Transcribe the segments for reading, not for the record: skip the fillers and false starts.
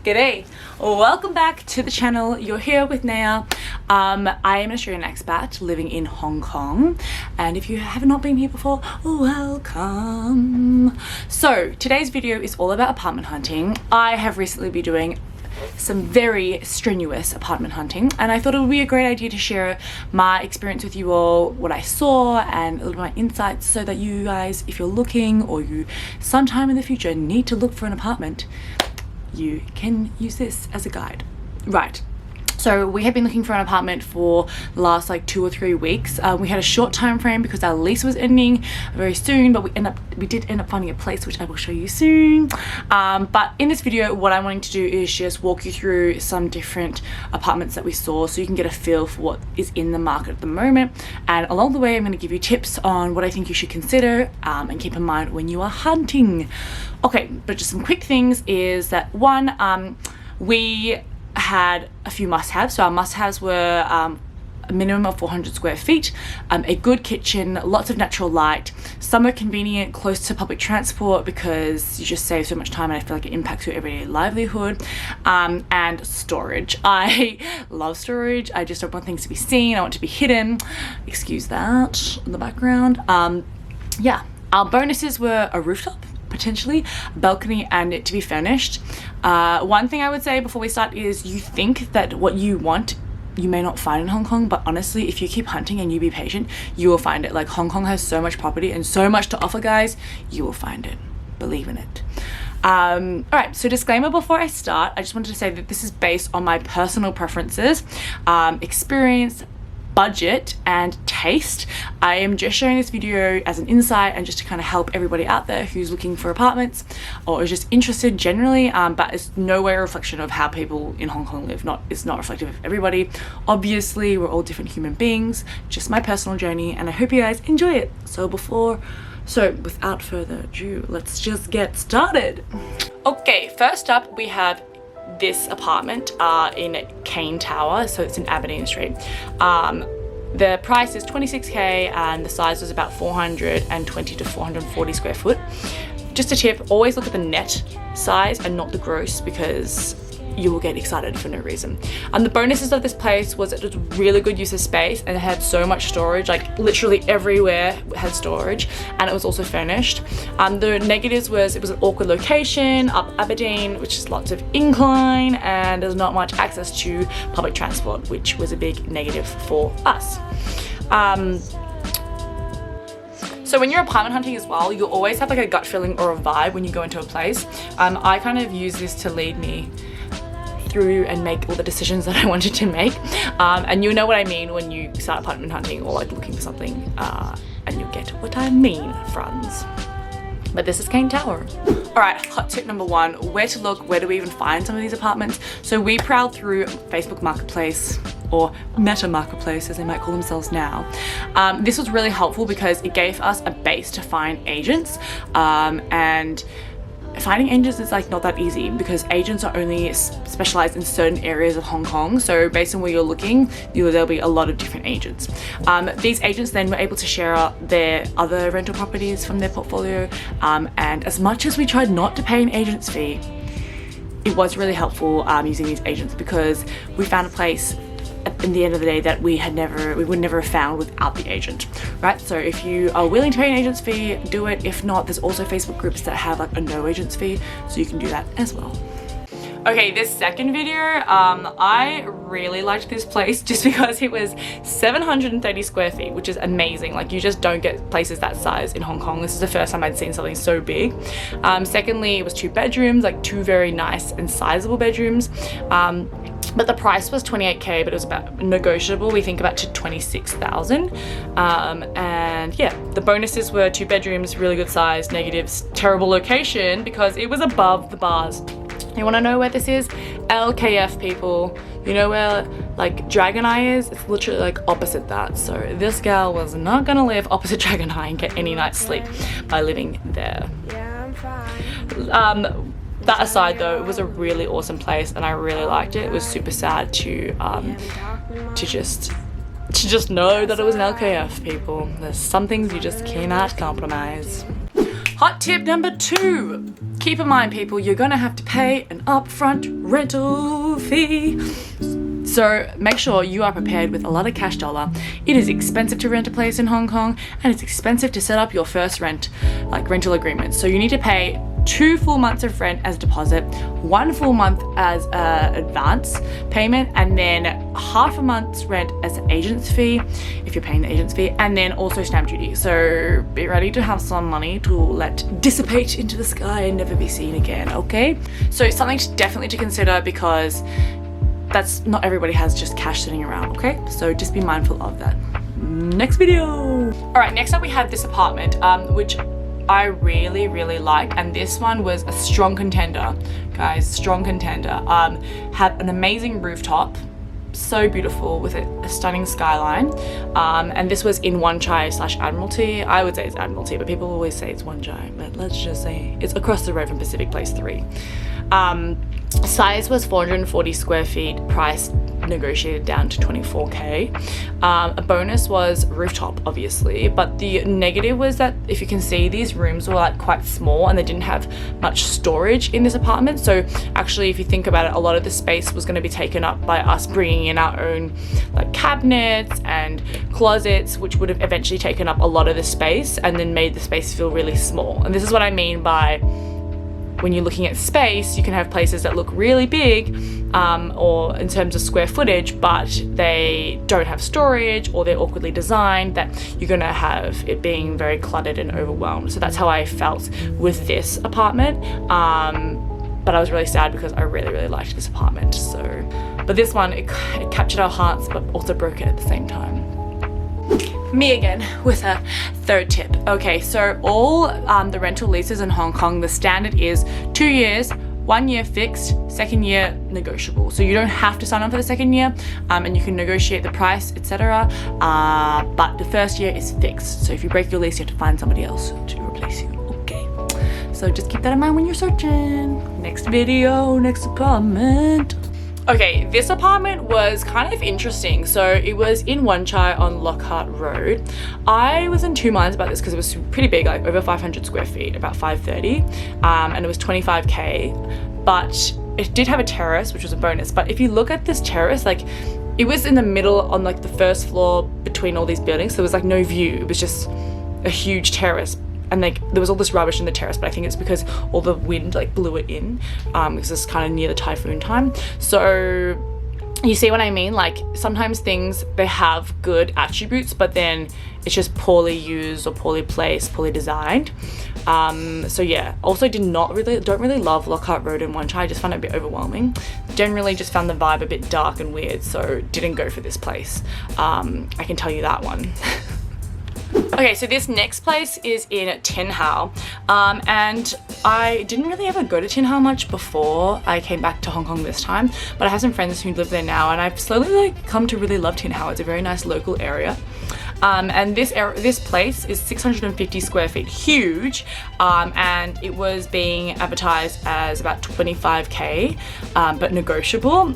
G'day, welcome back to the channel. You're here with Naya. I am an Australian expat living in Hong Kong, and if you have not been here before, welcome. So today's video is all about apartment hunting. I have recently been doing some very strenuous apartment hunting, and I thought it would be a great idea to share my experience with you all, what I saw and a little bit of my insights, so that you guys, if you're looking or you sometime in the future need to look for an apartment, you can use this as a guide. Right, so we have been looking for an apartment for the last like 2 or 3 weeks. We had a short time frame because our lease was ending very soon, but we did end up finding a place which I will show you soon. But in this video, what I'm wanting to do is just walk you through some different apartments that we saw, so you can get a feel for what is in the market at the moment. And along the way, I'm going to give you tips on what I think you should consider and keep in mind when you are hunting. Okay, but just some quick things is that one, we had a few must-haves. So our must-haves were a minimum of 400 square feet, a good kitchen, lots of natural light, somewhere convenient, close to public transport because you just save so much time and I feel like it impacts your everyday livelihood, and storage. I love storage. I just don't want things to be seen. I want to be hidden. Excuse that in the background. Yeah, our bonuses were a rooftop, potentially a balcony, and it to be furnished. One thing I would say before we start is you think that what you want you may not find in Hong Kong, but honestly, if you keep hunting and you be patient, you will find it. Like, Hong Kong has so much property and so much to offer, guys. You will find it. Believe in it. All right, so disclaimer before I start, I just wanted to say that this is based on my personal preferences, experience, budget and taste. I am just sharing this video as an insight and just to kind of help everybody out there who's looking for apartments or is just interested generally, but it's no way a reflection of how people in Hong Kong live. It's not reflective of everybody. Obviously, we're all different human beings, just my personal journey, and I hope you guys enjoy it. So without further ado, let's just get started. Okay, first up we have this apartment in Kane Tower, so it's in Aberdeen Street. The price is 26k and the size was about 420 to 440 square foot. Just a tip, always look at the net size and not the gross, because you will get excited for no reason. The bonuses of this place was it was really good use of space and it had so much storage, like literally everywhere had storage, and it was also furnished. The negatives was it was an awkward location up Aberdeen, which is lots of incline, and there's not much access to public transport, which was a big negative for us. So when you're apartment hunting as well, you'll always have like a gut feeling or a vibe when you go into a place. I kind of use this to lead me through and make all the decisions that I wanted to make, and you know what I mean when you start apartment hunting or like looking for something, and you'll get what I mean, friends. But this is Kane Tower. All right, hot tip number 1, where to look, where do we even find some of these apartments? So we prowled through Facebook Marketplace, or Meta Marketplace as they might call themselves now. This was really helpful because it gave us a base to find agents, and finding agents is like not that easy because agents are only specialized in certain areas of Hong Kong. So based on where you're looking, there'll be a lot of different agents. These agents then were able to share their other rental properties from their portfolio. And as much as we tried not to pay an agent's fee, it was really helpful using these agents, because we found a place in the end of the day that we would never have found without the agent, right? So if you are willing to pay an agent's fee, do it. If not, there's also Facebook groups that have like a no agent's fee, so you can do that as well. Okay, this second video, I really liked this place just because it was 730 square feet, which is amazing. Like, you just don't get places that size in Hong Kong. This is the first time I'd seen something so big. Secondly, it was 2 bedrooms, like 2 very nice and sizable bedrooms. But the price was 28k, but it was about negotiable. We think about to 26,000. And yeah, the bonuses were 2 bedrooms, really good size. Negatives, terrible location because it was above the bars. You want to know where this is? LKF, people. You know where like Dragon Eye is? It's literally like opposite that. So this gal was not gonna live opposite Dragon Eye and get any night's sleep by living there. Yeah, I'm fine. That aside though, it was a really awesome place and I really liked it. It was super sad to just know that it was an LKF, people. There's some things you just cannot compromise. Hot tip number 2. keep in mind, people, you're gonna have to pay an upfront rental fee. So make sure you are prepared with a lot of cash dollar. It is expensive to rent a place in Hong Kong, and it's expensive to set up your first rental agreement. So you need to pay 2 full months of rent as deposit, 1 full month as advance payment, and then half a month's rent as an agent's fee if you're paying the agent's fee, and then also stamp duty. So be ready to have some money to let dissipate into the sky and never be seen again, okay? So something definitely to consider, because that's not everybody has just cash sitting around, okay? So just be mindful of that. Next video. All right, next up we have this apartment, which I really like, and this one was a strong contender, guys, strong contender. Had an amazing rooftop, so beautiful, with a stunning skyline, and this was in Wan Chai / Admiralty. I would say it's Admiralty, but people always say it's Wan Chai, but let's just say it's across the road from Pacific Place 3. Size was 440 square feet, price negotiated down to 24k. A bonus was rooftop, obviously, but the negative was that, if you can see, these rooms were like quite small and they didn't have much storage in this apartment. So actually, if you think about it, a lot of the space was going to be taken up by us bringing in our own like cabinets and closets, which would have eventually taken up a lot of the space and then made the space feel really small. And this is what I mean by, when you're looking at space, you can have places that look really big, or in terms of square footage, but they don't have storage, or they're awkwardly designed, that you're gonna have it being very cluttered and overwhelmed. So that's how I felt with this apartment. But I was really sad because I really liked this apartment. So, but this one, it captured our hearts, but also broke it at the same time. Me again with a third tip. Okay, so all the rental leases in Hong Kong, the standard is 2 years, 1 year fixed, 2nd year negotiable. So you don't have to sign on for the 2nd year, and you can negotiate the price, etc. But the 1st year is fixed. So if you break your lease, you have to find somebody else to replace you. Okay, so just keep that in mind when you're searching. Next video, next apartment. Okay, this apartment was kind of interesting. So it was in Wan Chai on Lockhart Road. I was in 2 minds about this because it was pretty big, like over 500 square feet, about 530, and it was 25k, but it did have a terrace, which was a bonus. But if you look at this terrace, like, it was in the middle on like the 1st floor between all these buildings, so there was like no view. It was just a huge terrace. And like there was all this rubbish in the terrace, but I think it's because all the wind like blew it in, because it's kind of near the typhoon time. So you see what I mean? Like sometimes things, they have good attributes, but then it's just poorly used or poorly placed, poorly designed. So yeah, also don't really love Lockhart Road in Wan Chai. I just found it a bit overwhelming. Generally just found the vibe a bit dark and weird, so didn't go for this place. I can tell you that one. Okay, so this next place is in Tin Hau, and I didn't really ever go to Tin Hau much before I came back to Hong Kong this time, but I have some friends who live there now, and I've slowly like come to really love Tin Hau. It's a very nice local area. And this place is 650 square feet, huge, and it was being advertised as about 25k, but negotiable.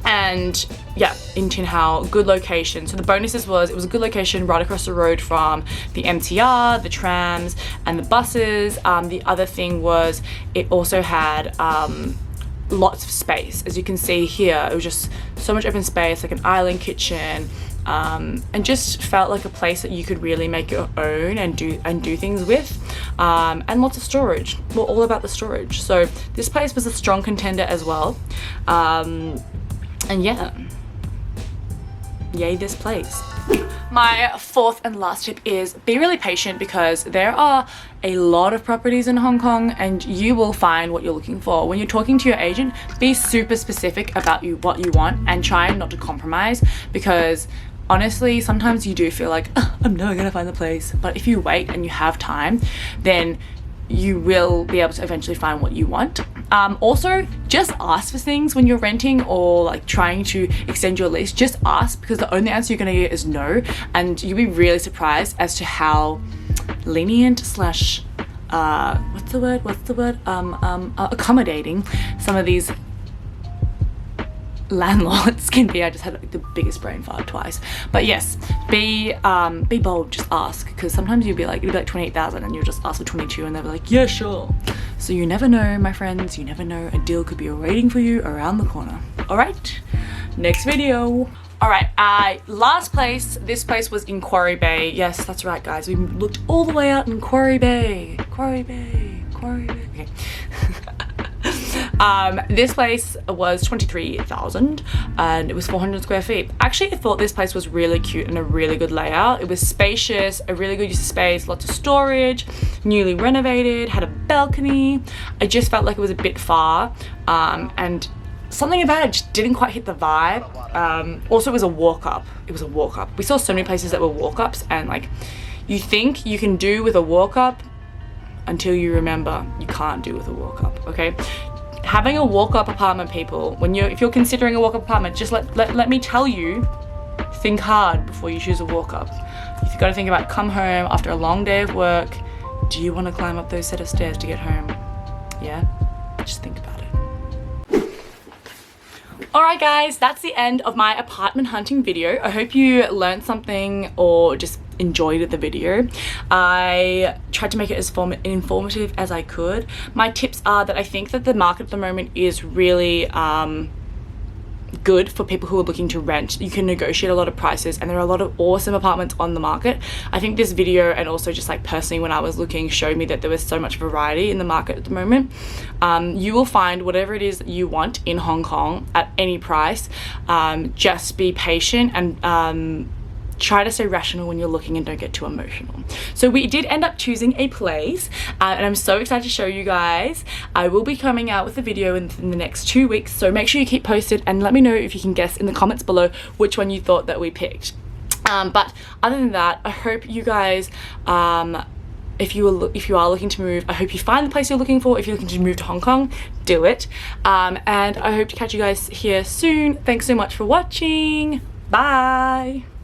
And yeah, in Tin Hau, good location. So the bonuses was, it was a good location right across the road from the MTR, the trams, and the buses. The other thing was it also had lots of space. As you can see here, it was just so much open space, like an island kitchen, and just felt like a place that you could really make your own and do things with, and lots of storage. We're all about the storage. So this place was a strong contender as well. And yeah, yay this place. My 4th and last tip is be really patient, because there are a lot of properties in Hong Kong and you will find what you're looking for. When you're talking to your agent, be super specific about what you want and try not to compromise, because honestly, sometimes you do feel like, oh, I'm never gonna find the place. But if you wait and you have time, then you will be able to eventually find what you want. Also, just ask for things when you're renting or like trying to extend your lease. Just ask, because the only answer you're gonna get is no, and you'll be really surprised as to how lenient slash accommodating some of these landlords can be. I just had like the biggest brain fart twice. But yes, be bold, just ask, because sometimes you'll be like 28,000 and you'll just ask for 22 and they'll be like, yeah, sure. So you never know, my friends, you never know, a deal could be waiting for you around the corner. All right, next video. All right, last place, this place was in Quarry Bay. Yes, that's right, guys. We looked all the way out in Quarry Bay. Okay. This place was 23,000 and it was 400 square feet. Actually, I thought this place was really cute and a really good layout. It was spacious, a really good use of space, lots of storage, newly renovated, had a balcony. I just felt like it was a bit far, and something about it just didn't quite hit the vibe. Also, it was a walk up. We saw so many places that were walk ups, and like, you think you can do with a walk up until you remember you can't do with a walk up. Okay, having a walk up apartment, people, if you're considering a walk up apartment, just let me tell you, think hard before you choose a walk up. You've got to think about, come home after a long day of work, do you want to climb up those set of stairs to get home? Yeah, just think about it. Alright guys, that's the end of my apartment hunting video. I hope you learned something or just enjoyed the video. I tried to make it as informative as I could. My tips are that I think that the market at the moment is really good for people who are looking to rent. You can negotiate a lot of prices and there are a lot of awesome apartments on the market. I think this video, and also just like personally when I was looking, showed me that there was so much variety in the market at the moment. You will find whatever it is that you want in Hong Kong at any price. Just be patient and try to stay rational when you're looking and don't get too emotional. So we did end up choosing a place, and I'm so excited to show you guys. I will be coming out with a video in the next 2 weeks, so make sure you keep posted and let me know if you can guess in the comments below which one you thought that we picked. But other than that, I hope you guys, if you are looking to move, I hope you find the place you're looking for. If you're looking to move to Hong Kong, do it. And I hope to catch you guys here soon. Thanks so much for watching. Bye.